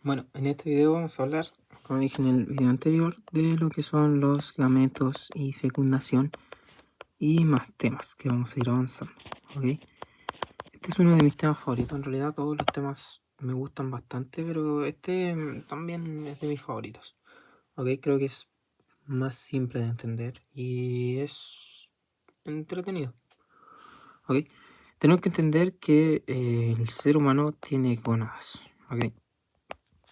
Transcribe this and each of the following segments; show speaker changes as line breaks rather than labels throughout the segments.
Bueno, en este video vamos a hablar, como dije en el video anterior, de lo que son los gametos y fecundación y más temas que vamos a ir avanzando, ¿ok? Este es uno de mis temas favoritos, en realidad todos los temas me gustan bastante, pero este también es de mis favoritos, ¿ok? Creo que es más simple de entender y es entretenido, ¿ok? Tenemos que entender que el ser humano tiene gónadas, ¿ok?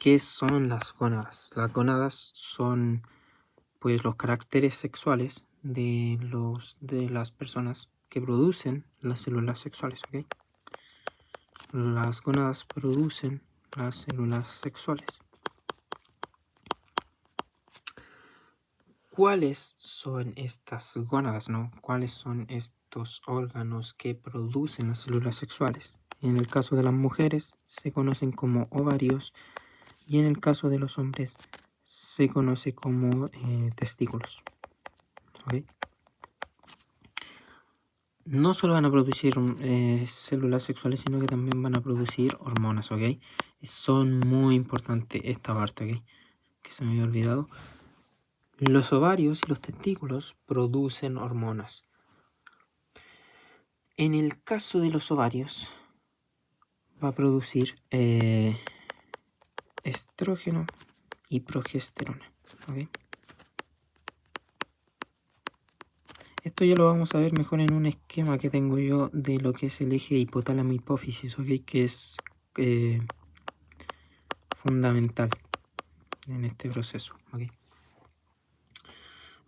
¿Qué son las gónadas? Las gónadas son pues los caracteres sexuales de las personas que producen las células sexuales, ¿ok? Las gónadas producen las células sexuales. ¿Cuáles son estas gónadas, no? ¿Cuáles son estos órganos que producen las células sexuales? En el caso de las mujeres se conocen como ovarios y en el caso de los hombres se conoce como testículos. ¿Okay? No solo van a producir células sexuales, sino que también van a producir hormonas, ¿ok? Son muy importantes esta parte, ¿ok? Que se me había olvidado. Los ovarios y los testículos producen hormonas. En el caso de los ovarios, va a producir estrógeno y progesterona, ¿ok? Esto ya lo vamos a ver mejor en un esquema que tengo yo de lo que es el eje hipotálamo-hipófisis, ¿ok? Que es fundamental en este proceso, ¿ok?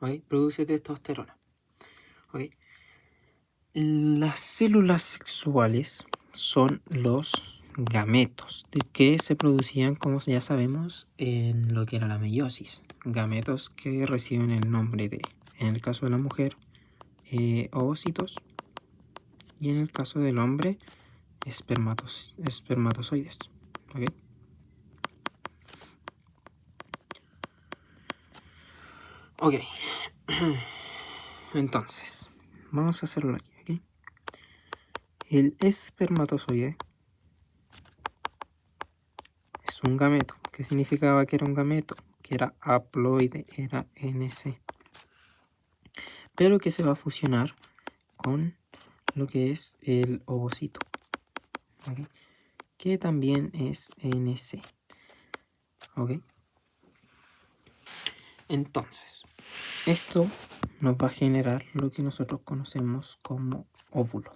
¿Ok? Produce testosterona, ¿ok? Las células sexuales son los gametos, que se producían, como ya sabemos, en lo que era la meiosis. Gametos que reciben el nombre de, en el caso de la mujer, ovocitos, y en el caso del hombre, espermatozoides. ¿Okay? Ok. Entonces, vamos a hacerlo aquí. ¿Okay? El espermatozoide es un gameto. ¿Qué significaba que era un gameto? Que era haploide, era NC. Pero que se va a fusionar con lo que es el ovocito, ¿okay? Que también es NC. ¿Ok? Entonces, esto nos va a generar lo que nosotros conocemos como óvulo.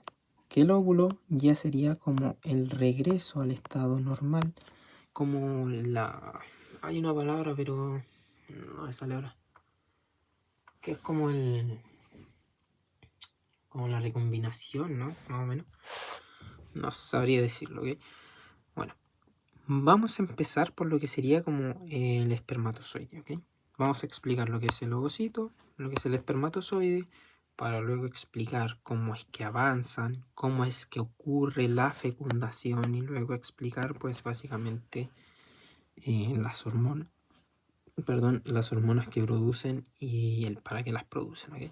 Que el óvulo ya sería como el regreso al estado normal, como la... Hay una palabra, pero no me sale ahora. Que es como la recombinación, ¿no? Más o menos. No sabría decirlo, ¿ok? Bueno, vamos a empezar por lo que sería como el espermatozoide, ¿ok? Vamos a explicar lo que es el ovocito, lo que es el espermatozoide, para luego explicar cómo es que avanzan, cómo es que ocurre la fecundación y luego explicar pues básicamente las hormonas que producen y el para qué las producen, ¿ok?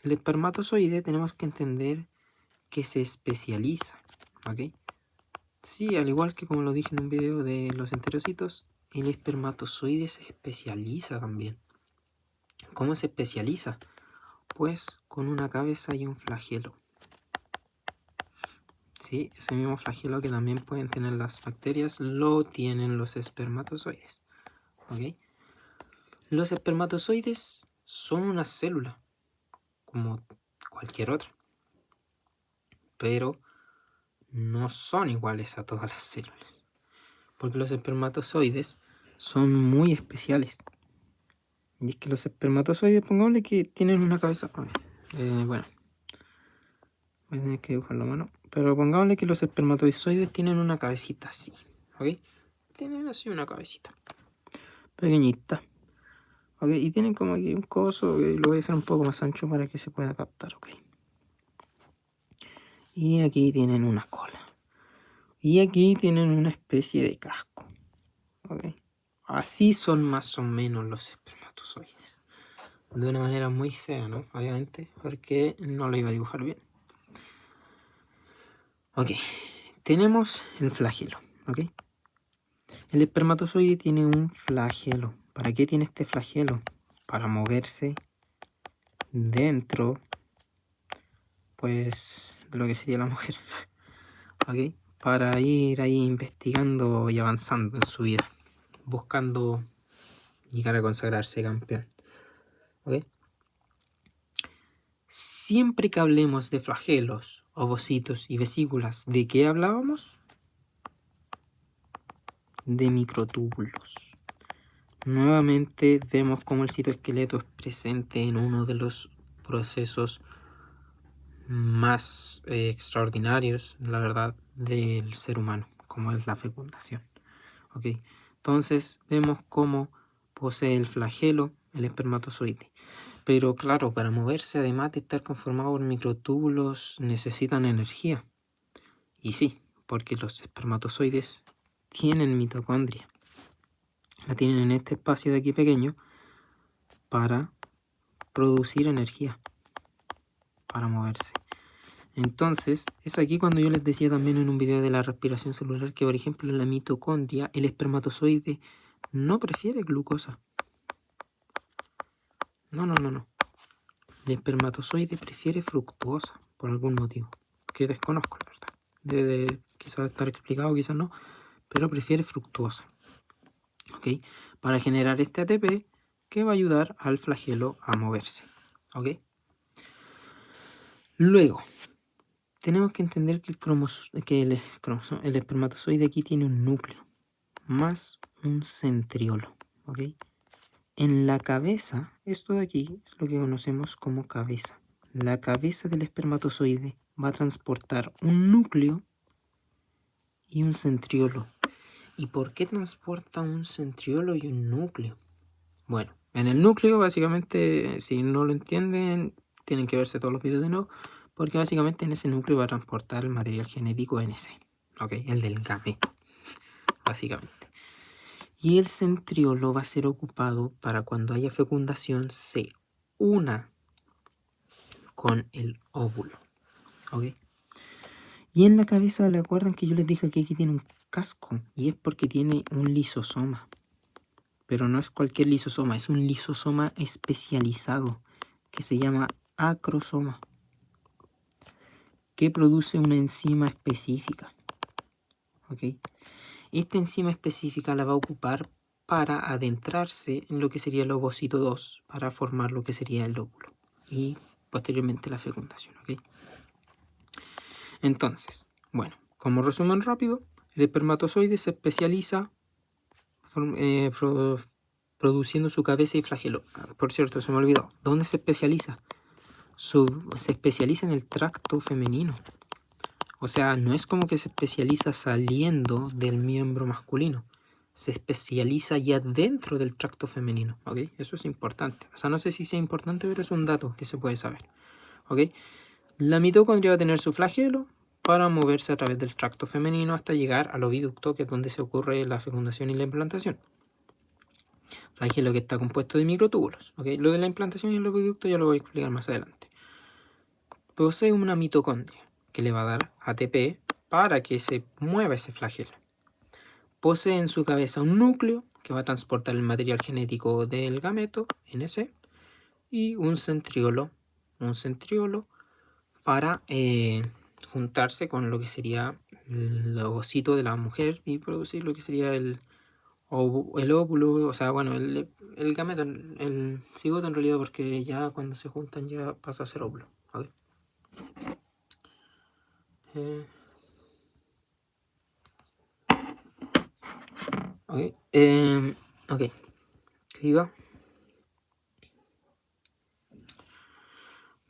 El espermatozoide tenemos que entender que se especializa, ¿ok? Sí, al igual que como lo dije en un video de los enterocitos, el espermatozoide se especializa también. ¿Cómo se especializa? Pues con una cabeza y un flagelo. Sí, ese mismo flagelo que también pueden tener las bacterias, lo tienen los espermatozoides. ¿Ok? Los espermatozoides son una célula, como cualquier otra, pero no son iguales a todas las células, porque los espermatozoides son muy especiales. Y es que los espermatozoides, pongámosle que tienen una cabeza. Bueno, voy a tener que dibujarlo a mano. Pero pongámosle que los espermatozoides tienen una cabecita así, ¿ok? Tienen así una cabecita pequeñita, ¿ok? Y tienen como aquí un coso, ¿ok? Lo voy a hacer un poco más ancho para que se pueda captar, ¿ok? Y aquí tienen una cola. Y aquí tienen una especie de casco, ¿ok? Así son más o menos los espermatozoides. De una manera muy fea, ¿no? Obviamente, porque no lo iba a dibujar bien. Ok, tenemos el flagelo, ¿ok? El espermatozoide tiene un flagelo. ¿Para qué tiene este flagelo? Para moverse dentro, pues, de lo que sería la mujer. ¿Ok? Para ir ahí investigando y avanzando en su vida, buscando llegar a consagrarse campeón. ¿Ok? Siempre que hablemos de flagelos, ovocitos y vesículas, ¿de qué hablábamos? De microtúbulos. Nuevamente vemos cómo el citoesqueleto es presente en uno de los procesos más extraordinarios, la verdad, del ser humano, como es la fecundación. ¿Ok? Entonces vemos cómo posee el flagelo el espermatozoide. Pero claro, para moverse, además de estar conformado por microtúbulos, necesitan energía. Y sí, porque los espermatozoides tienen mitocondria. La tienen en este espacio de aquí pequeño para producir energía, para moverse. Entonces, es aquí cuando yo les decía también en un video de la respiración celular que, por ejemplo, en la mitocondria, el espermatozoide no prefiere glucosa. No. El espermatozoide prefiere fructuosa, por algún motivo, que desconozco, la verdad. Debe quizás estar explicado, quizás no, pero prefiere fructuosa. ¿Ok? Para generar este ATP que va a ayudar al flagelo a moverse. ¿Ok? Luego, tenemos que entender que el espermatozoide aquí tiene un núcleo más un centriolo. ¿Ok? En la cabeza, esto de aquí es lo que conocemos como cabeza. La cabeza del espermatozoide va a transportar un núcleo y un centriolo. ¿Y por qué transporta un centriolo y un núcleo? Bueno, en el núcleo, básicamente, si no lo entienden, tienen que verse todos los videos de nuevo, porque básicamente en ese núcleo va a transportar el material genético NC, ¿ok? El del gameto, básicamente. Y el centriolo va a ser ocupado para cuando haya fecundación se una con el óvulo, ¿ok? Y en la cabeza, ¿le acuerdan que yo les dije que aquí tiene un casco? Y es porque tiene un lisosoma. Pero no es cualquier lisosoma, es un lisosoma especializado que se llama acrosoma, que produce una enzima específica. ¿Ok? Esta enzima específica la va a ocupar para adentrarse en lo que sería el ovocito 2, para formar lo que sería el óvulo y posteriormente la fecundación. ¿Ok? Entonces, bueno, como resumen rápido, el espermatozoide se especializa produciendo su cabeza y flagelo. Por cierto, se me olvidó. ¿Dónde se especializa? Se especializa en el tracto femenino. O sea, no es como que se especializa saliendo del miembro masculino. Se especializa ya dentro del tracto femenino. ¿Ok? Eso es importante. O sea, no sé si sea importante, pero es un dato que se puede saber. ¿Ok? La mitocondria va a tener su flagelo para moverse a través del tracto femenino hasta llegar al oviducto, que es donde se ocurre la fecundación y la implantación. Flagelo que está compuesto de microtúbulos. ¿Okay? Lo de la implantación y el oviducto ya lo voy a explicar más adelante. Posee una mitocondria que le va a dar ATP para que se mueva ese flagelo. Posee en su cabeza un núcleo que va a transportar el material genético del gameto, NC, y un centriolo para juntarse con lo que sería el ovocito de la mujer y producir lo que sería el óvulo, o sea, bueno, el gameto, el cigoto en realidad, porque ya cuando se juntan ya pasa a ser óvulo. ¿Vale? Ok. ¿Qué iba?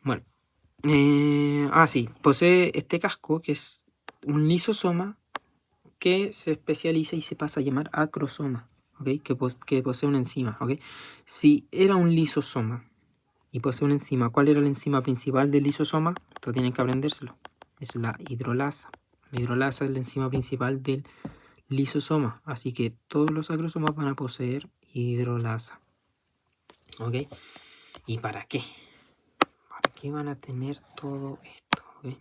Bueno. Sí, posee este casco que es un lisosoma que se especializa y se pasa a llamar acrosoma, ¿ok? Que posee una enzima, ¿ok? Si era un lisosoma y posee una enzima, ¿cuál era la enzima principal del lisosoma? Esto tienen que aprendérselo. Es la hidrolasa. La hidrolasa es la enzima principal del lisosoma, así que todos los acrosomas van a poseer hidrolasa, ¿ok? ¿Y para qué? ¿Para qué van a tener todo esto? ¿Ok?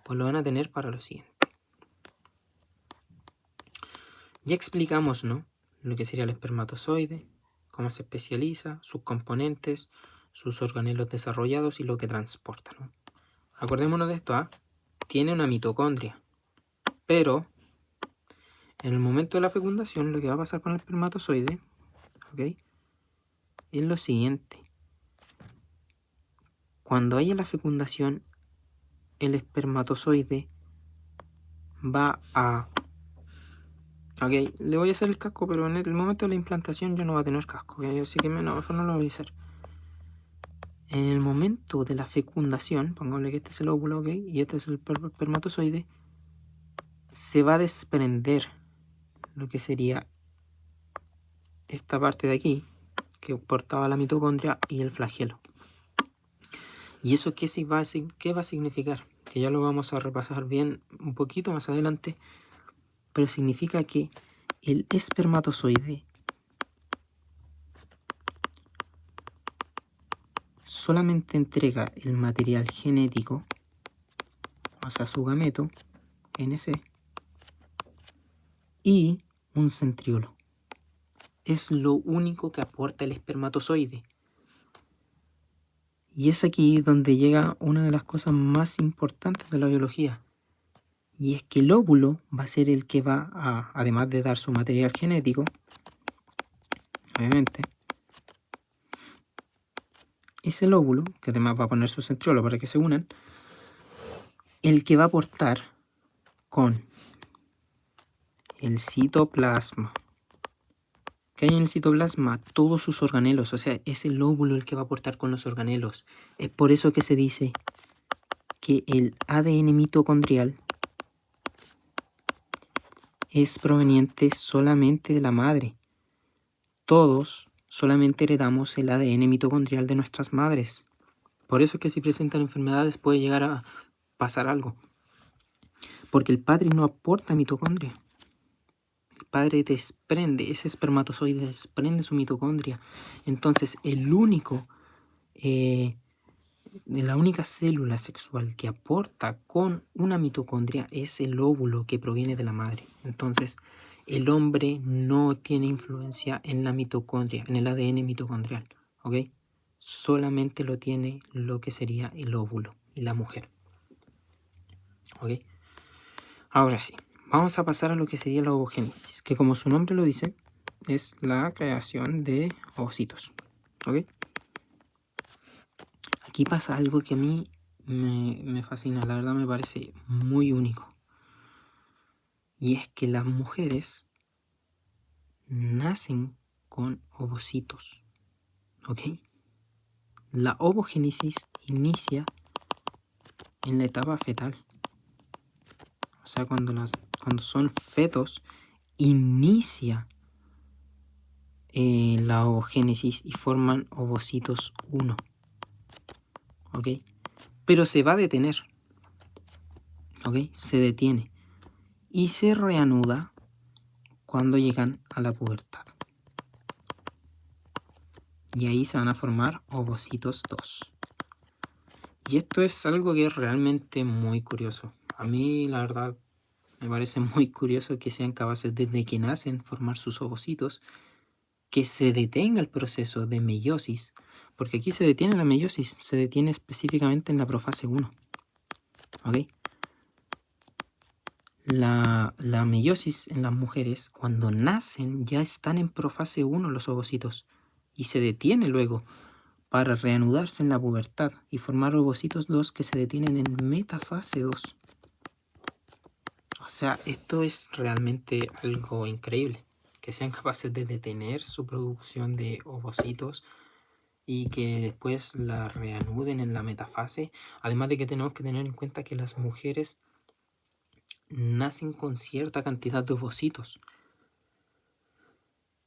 Pues lo van a tener para lo siguiente. Ya explicamos, ¿no?, lo que sería el espermatozoide, cómo se especializa, sus componentes, sus organelos desarrollados y lo que transporta, ¿no? Acordémonos de esto, ¿ah? Tiene una mitocondria, pero en el momento de la fecundación lo que va a pasar con el espermatozoide, ¿ok?, es lo siguiente. Cuando haya la fecundación, el espermatozoide va a... Ok, le voy a hacer el casco, pero en el momento de la implantación ya no va a tener casco, ¿ok? Así que mejor no lo voy a hacer. En el momento de la fecundación, pongámosle que este es el óvulo, ¿ok?, y este es el espermatozoide, se va a desprender lo que sería esta parte de aquí, que portaba la mitocondria y el flagelo. ¿Y eso qué va a significar? Que ya lo vamos a repasar bien un poquito más adelante, pero significa que el espermatozoide solamente entrega el material genético, o sea, su gameto, NC, y un centriolo. Es lo único que aporta el espermatozoide. Y es aquí donde llega una de las cosas más importantes de la biología. Y es que el óvulo va a ser el que va a, además de dar su material genético, obviamente, es el óvulo, que además va a poner su centriolo para que se unan, el que va a aportar con el citoplasma. ¿Qué hay en el citoplasma? Todos sus organelos, o sea, es el óvulo el que va a aportar con los organelos. Es por eso que se dice que el ADN mitocondrial es proveniente solamente de la madre. Todos solamente heredamos el ADN mitocondrial de nuestras madres. Por eso es que si presentan enfermedades puede llegar a pasar algo. Porque el padre no aporta mitocondria. El padre desprende, ese espermatozoide desprende su mitocondria. Entonces la única célula sexual que aporta con una mitocondria es el óvulo que proviene de la madre. Entonces, el hombre no tiene influencia en la mitocondria, en el ADN mitocondrial, ¿ok? Solamente lo tiene lo que sería el óvulo y la mujer, ¿ok? Ahora sí, vamos a pasar a lo que sería la ovogénesis, que como su nombre lo dice, es la creación de ovocitos, ¿ok? Aquí pasa algo que a mí me fascina, la verdad me parece muy único. Y es que las mujeres nacen con ovocitos, ¿ok? La ovogénesis inicia en la etapa fetal. O sea, cuando son fetos, inicia la ovogénesis y forman ovocitos 1, ¿ok? Pero se va a detener, ¿ok? Se detiene y se reanuda cuando llegan a la pubertad. Y ahí se van a formar ovocitos 2. Y esto es algo que es realmente muy curioso. A mí, la verdad, me parece muy curioso que sean capaces desde que nacen formar sus ovocitos, que se detenga el proceso de meiosis, porque aquí se detiene la meiosis, se detiene específicamente en la profase 1. ¿Ok? La meiosis en las mujeres, cuando nacen, ya están en profase 1 los ovocitos, y se detiene luego para reanudarse en la pubertad y formar ovocitos 2 que se detienen en metafase 2. O sea, esto es realmente algo increíble, que sean capaces de detener su producción de ovocitos y que después la reanuden en la metafase. Además de que tenemos que tener en cuenta que las mujeres nacen con cierta cantidad de ovocitos.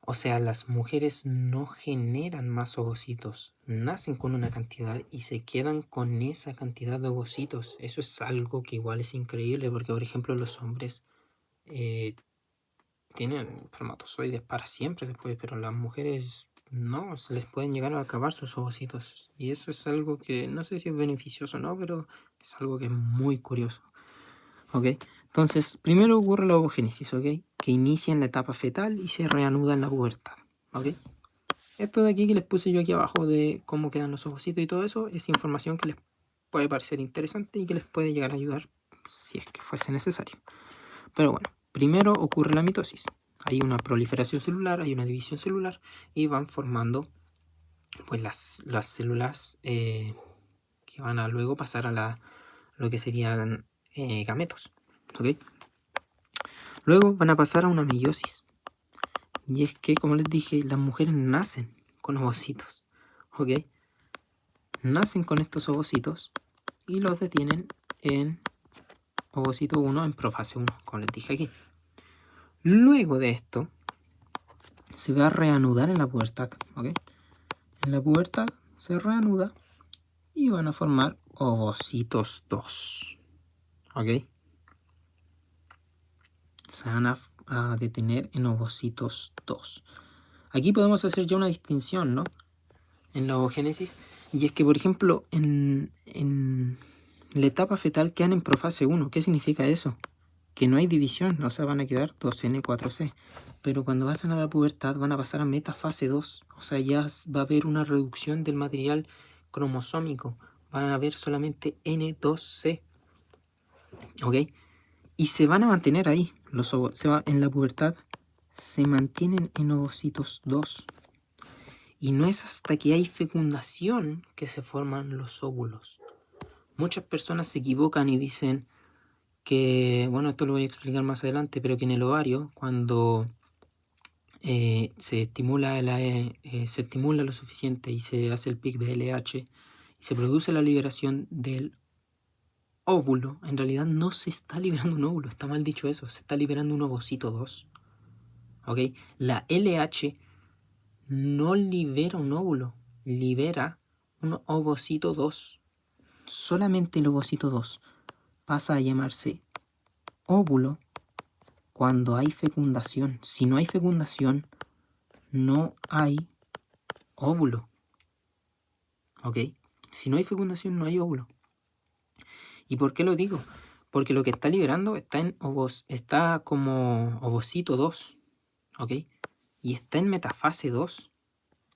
O sea, las mujeres no generan más ovocitos, nacen con una cantidad y se quedan con esa cantidad de ovocitos. Eso es algo que igual es increíble porque, por ejemplo, los hombres tienen espermatozoides para siempre después, pero las mujeres no, se les pueden llegar a acabar sus ovocitos. Y eso es algo que no sé si es beneficioso o no, pero es algo que es muy curioso. ¿Ok? Entonces, primero ocurre la ovogénesis, ¿ok? Que inicia en la etapa fetal y se reanuda en la pubertad, ¿ok? Esto de aquí que les puse yo aquí abajo de cómo quedan los ovocitos y todo eso es información que les puede parecer interesante y que les puede llegar a ayudar si es que fuese necesario. Pero bueno, primero ocurre la mitosis. Hay una proliferación celular, hay una división celular y van formando pues las células que van a luego pasar a lo que serían gametos, ¿ok? Luego van a pasar a una meiosis. Y es que, como les dije, las mujeres nacen con ovocitos, ¿ok? Nacen con estos ovocitos y los detienen en ovocito 1 en profase 1, como les dije aquí. Luego de esto, se va a reanudar en la pubertad, ¿ok? En la pubertad se reanuda y van a formar ovocitos 2, ¿ok? Se van a detener en ovocitos 2. Aquí podemos hacer ya una distinción, ¿no? En la ovogénesis. Y es que, por ejemplo, en la etapa fetal quedan en profase 1. ¿Qué significa eso? Que no hay división, o sea, van a quedar 2N, 4C. Pero cuando pasan a la pubertad van a pasar a metafase 2. O sea, ya va a haber una reducción del material cromosómico. Van a haber solamente N2C. ¿Ok? Y se van a mantener ahí. En la pubertad se mantienen en ovocitos 2. Y no es hasta que hay fecundación que se forman los óvulos. Muchas personas se equivocan y dicen que, bueno, esto lo voy a explicar más adelante, pero que en el ovario, cuando se estimula lo suficiente y se hace el pic de LH y se produce la liberación del óvulo, en realidad no se está liberando un óvulo, está mal dicho eso, se está liberando un ovocito 2. ¿Ok? La LH no libera un óvulo, libera un ovocito 2. Solamente el ovocito 2 pasa a llamarse óvulo cuando hay fecundación. Si no hay fecundación, no hay óvulo. ¿Ok? Si no hay fecundación, no hay óvulo. ¿Y por qué lo digo? Porque lo que está liberando está como ovocito 2. ¿Ok? Y está en metafase 2.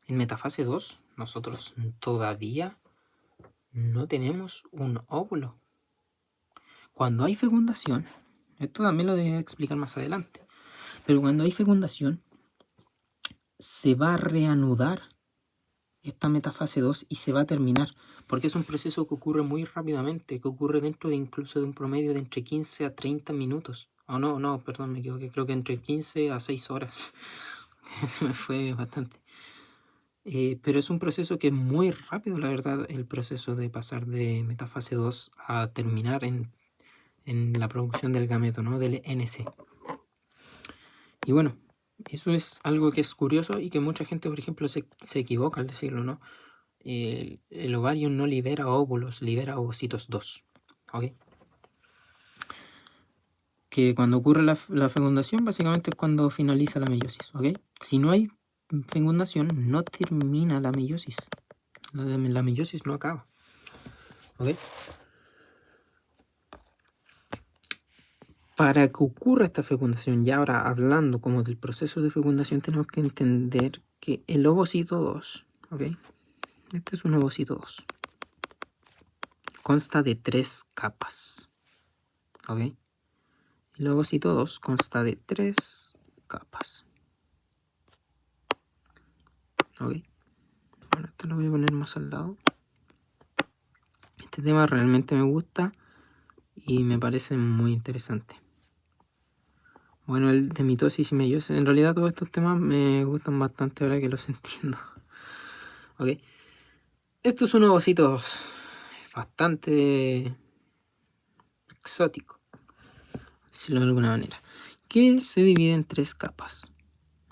En metafase 2, nosotros todavía no tenemos un óvulo. Cuando hay fecundación, esto también lo debería explicar más adelante, pero cuando hay fecundación, se va a reanudar esta metafase 2 y se va a terminar, porque es un proceso que ocurre muy rápidamente, que ocurre dentro de incluso de un promedio de entre 15 a 30 minutos. Perdón, me equivoqué, creo que entre 15 a 6 horas. Se me fue bastante. Pero es un proceso que es muy rápido, la verdad, el proceso de pasar de metafase 2 a terminar en la producción del gameto, ¿no? Del NC. Y bueno, eso es algo que es curioso y que mucha gente, por ejemplo, se equivoca al decirlo, ¿no? El ovario no libera óvulos, libera ovocitos 2. ¿Ok? Que cuando ocurre la fecundación, básicamente es cuando finaliza la meiosis. ¿Ok? Si no hay fecundación, no termina la meiosis. La meiosis no acaba. ¿Ok? Para que ocurra esta fecundación, ya ahora hablando como del proceso de fecundación, tenemos que entender que el ovocito 2, ¿ok? Este es un ovocito 2. Consta de 3 capas, ¿ok? El ovocito 2 consta de 3 capas, ¿ok? Bueno, esto lo voy a poner más al lado. Este tema realmente me gusta y me parece muy interesante. Bueno, el de mitosis y meiosis, en realidad todos estos temas me gustan bastante ahora que los entiendo. ¿Ok? Esto es un ovocito 2, bastante exótico, decirlo de alguna manera, que se divide en 3 capas.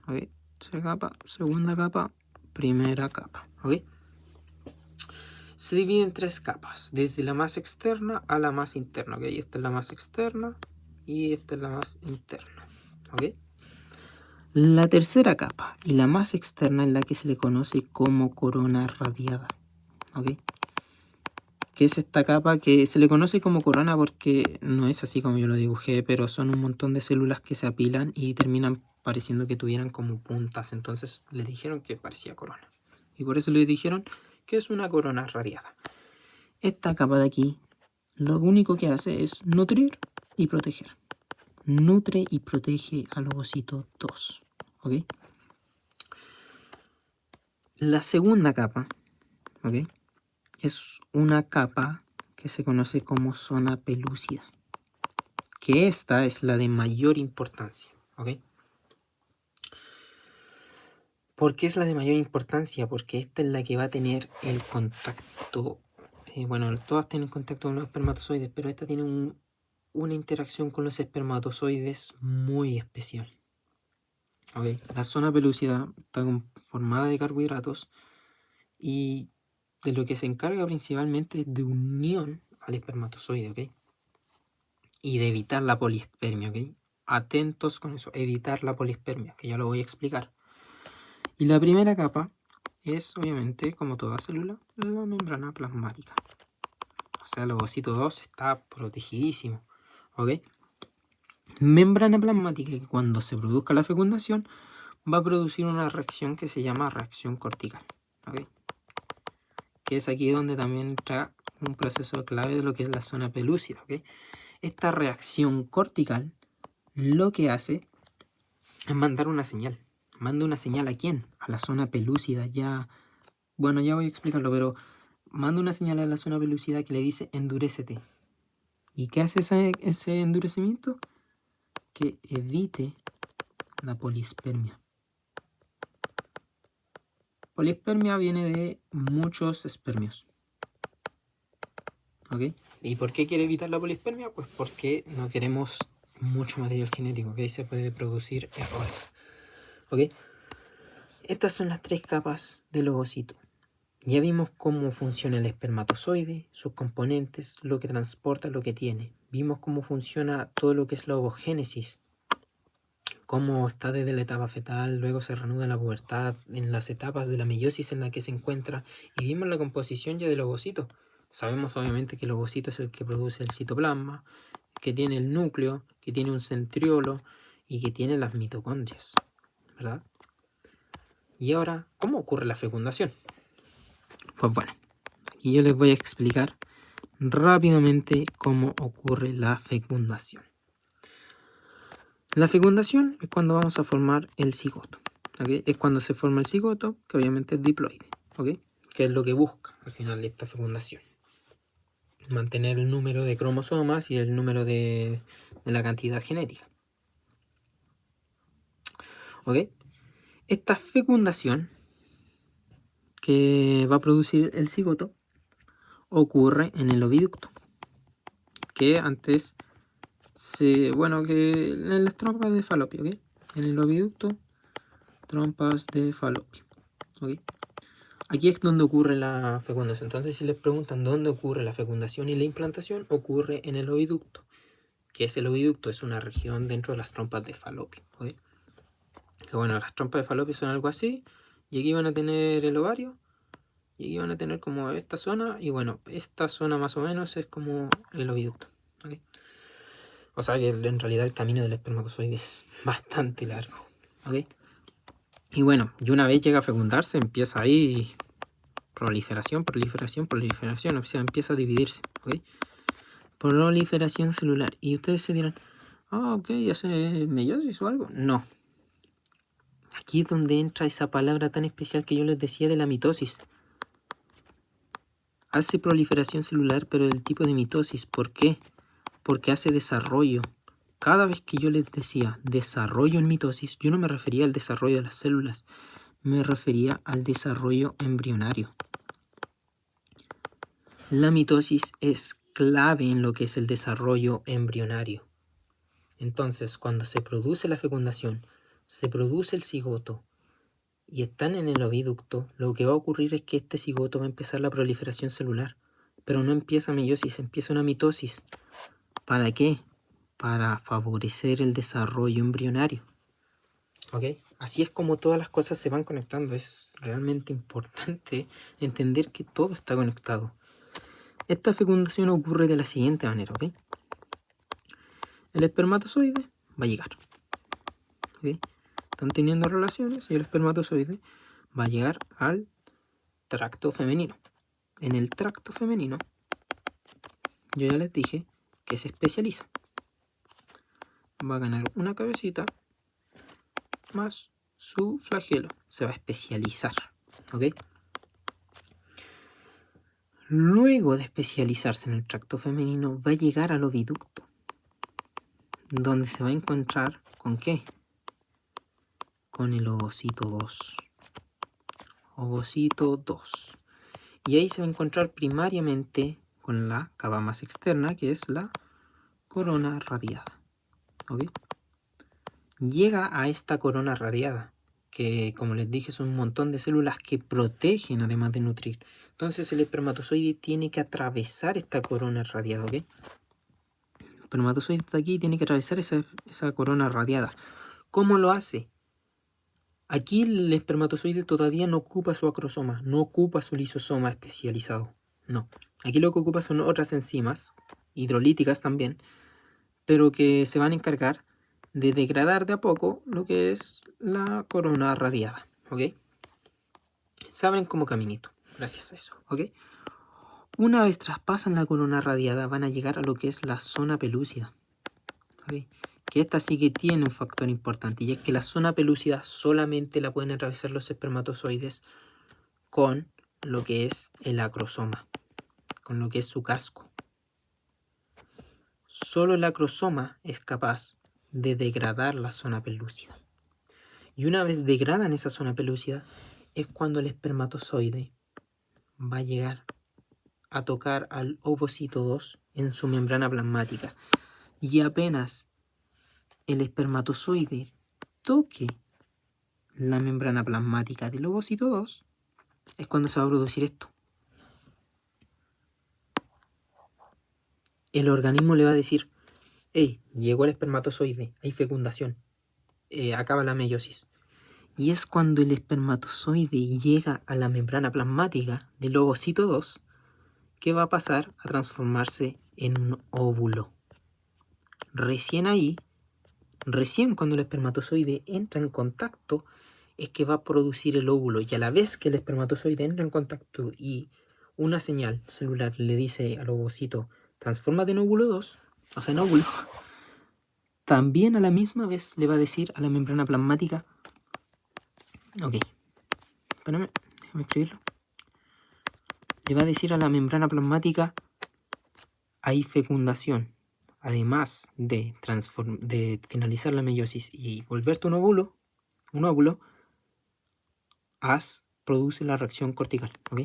¿Ok? Tercera capa, segunda capa, primera capa. ¿Ok? Se divide en 3 capas, desde la más externa a la más interna. ¿Ok? Esta es la más externa y esta es la más interna. ¿Ok? La tercera capa y la más externa es la que se le conoce como corona radiada. ¿Ok? que es esta capa que se le conoce como corona porque no es así como yo lo dibujé, pero son un montón de células que se apilan y terminan pareciendo que tuvieran como puntas. Entonces le dijeron que parecía corona. Y por eso le dijeron que es una corona radiada. Esta capa de aquí, lo único que hace es nutrir y proteger. Nutre y protege al ovocito 2. ¿Ok? La segunda capa, ¿ok?, es una capa que se conoce como zona pelúcida, que esta es la de mayor importancia, ¿ok? ¿Por qué es la de mayor importancia? Porque esta es la que va a tener el contacto, bueno, todas tienen contacto con los espermatozoides, pero esta tiene una interacción con los espermatozoides muy especial, ¿ok? La zona pelúcida está formada de carbohidratos y de lo que se encarga principalmente es de unión al espermatozoide, ¿ok? Y de evitar la polispermia, ¿ok? Atentos con eso, evitar la polispermia, que ya lo voy a explicar. Y la primera capa es, obviamente, como toda célula, la membrana plasmática. O sea, el ovocito 2 está protegidísimo, ¿ok? Membrana plasmática que cuando se produzca la fecundación va a producir una reacción que se llama reacción cortical, ¿ok? Que es aquí donde también entra un proceso clave de lo que es la zona pelúcida, ¿ok? Esta reacción cortical lo que hace es mandar una señal. ¿Manda una señal a quién? A la zona pelúcida. Ya, bueno, ya voy a explicarlo, pero manda una señal a la zona pelúcida que le dice endurécete. ¿Y qué hace ese endurecimiento? Que evite la polispermia. Polispermia viene de muchos espermios, ¿ok? ¿Y por qué quiere evitar la polispermia? Pues porque no queremos mucho material genético, ¿ok? Se puede producir errores, ¿ok? Estas son las 3 capas del ovocito. Ya vimos cómo funciona el espermatozoide, sus componentes, lo que transporta, lo que tiene. Vimos cómo funciona todo lo que es la ovogénesis, cómo está desde la etapa fetal, luego se reanuda la pubertad, en las etapas de la meiosis en la que se encuentra, y vimos la composición ya del ovocito. Sabemos obviamente que el ovocito es el que produce el citoplasma, que tiene el núcleo, que tiene un centriolo y que tiene las mitocondrias, ¿verdad? Y ahora, ¿cómo ocurre la fecundación? Pues bueno, aquí yo les voy a explicar rápidamente cómo ocurre la fecundación. La fecundación es cuando vamos a formar el cigoto, ¿ok? Es cuando se forma el cigoto, que obviamente es diploide, ¿ok? Que es lo que busca al final de esta fecundación. Mantener el número de cromosomas y el número de la cantidad genética, ¿ok? Esta fecundación que va a producir el cigoto ocurre en el oviducto, que antes que en las trompas de falopio, ¿ok? En el oviducto, trompas de falopio, ¿ok? Aquí es donde ocurre la fecundación. Entonces, si les preguntan dónde ocurre la fecundación y la implantación, ocurre en el oviducto. ¿Qué es el oviducto? Es una región dentro de las trompas de falopio, ¿ok? Que bueno, las trompas de falopio son algo así, y aquí van a tener el ovario, y aquí van a tener como esta zona, y bueno, esta zona más o menos es como el oviducto, ¿ok? O sea que en realidad el camino del espermatozoide es bastante largo, ¿ok? Y bueno, y una vez llega a fecundarse, empieza ahí proliferación, o sea, empieza a dividirse, ¿ok? Proliferación celular. Y ustedes se dirán, ok, ¿hace meiosis o algo? No. Aquí es donde entra esa palabra tan especial que yo les decía de la mitosis. Hace proliferación celular, pero del tipo de mitosis. ¿Por qué? Porque hace desarrollo. Cada vez que yo les decía desarrollo en mitosis, yo no me refería al desarrollo de las células, me refería al desarrollo embrionario. La mitosis es clave en lo que es el desarrollo embrionario. Entonces, cuando se produce la fecundación, se produce el cigoto y están en el oviducto, lo que va a ocurrir es que este cigoto va a empezar la proliferación celular, pero no empieza meiosis, empieza una mitosis. ¿Para qué? Para favorecer el desarrollo embrionario. ¿Ok? Así es como todas las cosas se van conectando. Es realmente importante entender que todo está conectado. Esta fecundación ocurre de la siguiente manera, ¿ok? El espermatozoide va a llegar, ¿ok? Están teniendo relaciones y el espermatozoide va a llegar al tracto femenino. En el tracto femenino, yo ya les dije que se especializa. Va a ganar una cabecita más su flagelo. Se va a especializar, ¿ok? Luego de especializarse en el tracto femenino, va a llegar al oviducto, donde se va a encontrar ¿con qué? Con el ovocito 2. Ovocito 2. Y ahí se va a encontrar primariamente con la cava más externa, que es la corona radiada. ¿Ok? Llega a esta corona radiada, que como les dije son un montón de células que protegen además de nutrir. Entonces el espermatozoide tiene que atravesar esta corona radiada, ¿ok? El espermatozoide está aquí y tiene que atravesar esa corona radiada. ¿Cómo lo hace? Aquí el espermatozoide todavía no ocupa su acrosoma, no ocupa su lisosoma especializado. No. Aquí lo que ocupa son otras enzimas, hidrolíticas también, pero que se van a encargar de degradar de a poco lo que es la corona radiada. ¿Ok? Se abren como caminito, gracias a eso. ¿Ok? Una vez traspasan la corona radiada, van a llegar a lo que es la zona pelúcida. ¿Ok? Que esta sí que tiene un factor importante, y es que la zona pelúcida solamente la pueden atravesar los espermatozoides con lo que es el acrosoma, con lo que es su casco. Solo el acrosoma es capaz de degradar la zona pelúcida. Y una vez degradan esa zona pelúcida, es cuando el espermatozoide va a llegar a tocar al ovocito 2 en su membrana plasmática. Y apenas el espermatozoide toque la membrana plasmática del ovocito 2, es cuando se va a producir esto. El organismo le va a decir, hey, llegó el espermatozoide, hay fecundación, acaba la meiosis. Y es cuando el espermatozoide llega a la membrana plasmática del ovocito 2 que va a pasar a transformarse en un óvulo. Recién ahí, recién cuando el espermatozoide entra en contacto, es que va a producir el óvulo. Y a la vez que el espermatozoide entra en contacto y una señal celular le dice al ovocito, transfórmate en óvulo 2, o sea, en óvulo, también a la misma vez le va a decir a la membrana plasmática, ok, espérame, déjame escribirlo. Le va a decir a la membrana plasmática, hay fecundación. Además de finalizar la meiosis y volverte un óvulo, produce la reacción cortical, ¿ok?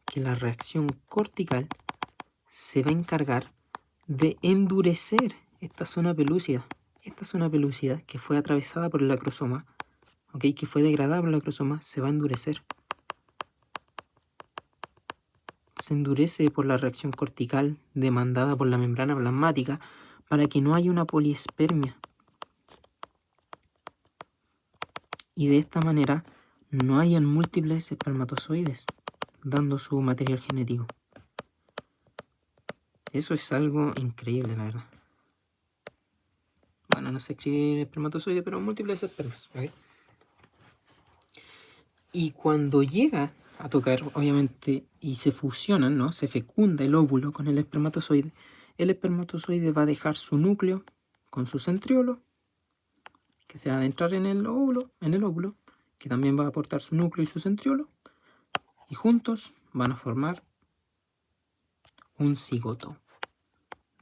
Que la reacción cortical se va a encargar de endurecer esta zona pelúcida. Esta zona pelúcida que fue atravesada por el acrosoma, ¿ok? Que fue degradada por el acrosoma, se va a endurecer. Se endurece por la reacción cortical demandada por la membrana plasmática para que no haya una poliespermia. Y de esta manera no hayan múltiples espermatozoides dando su material genético. Eso es algo increíble, la verdad. Bueno, no sé escribir espermatozoide, pero múltiples espermas, ¿ok? Y cuando llega a tocar, obviamente, y se fusionan, ¿no? Se fecunda el óvulo con el espermatozoide va a dejar su núcleo con su centriolo, que se va a adentrar en el óvulo, que también va a aportar su núcleo y su centriolo, y juntos van a formar un cigoto,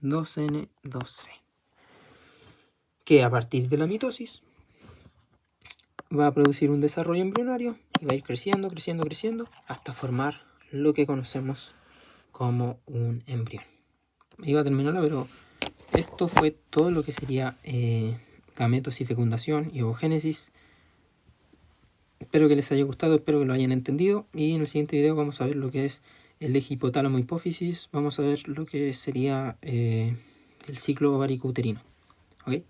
2N2C, que a partir de la mitosis va a producir un desarrollo embrionario y va a ir creciendo, hasta formar lo que conocemos como un embrión. Iba a terminarla, pero esto fue todo lo que sería gametos y fecundación y ovogénesis. Espero que les haya gustado, espero que lo hayan entendido, y en el siguiente video vamos a ver lo que es el eje hipotálamo hipófisis, vamos a ver lo que sería el ciclo ovárico uterino.